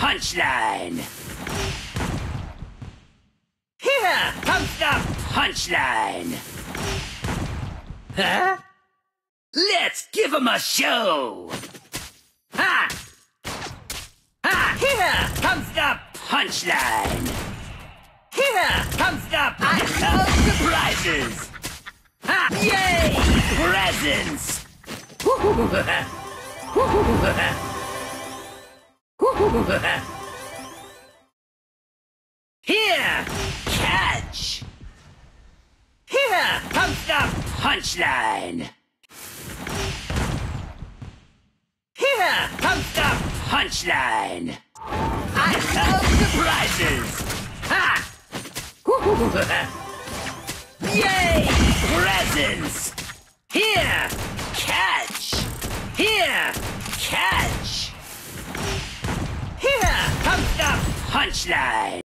punchline. Here comes the punchline. Huh? Let's give 'em a show. Ha! Ha! Here comes the punchline. Here comes the... I love surprises. Ha! Yay! Presents. Here! Catch! Here comes the punchline. Here comes the punchline. I love surprises. Ha! Yay! Presents. Here! Catch! Here! Catch! Here comes the punchline.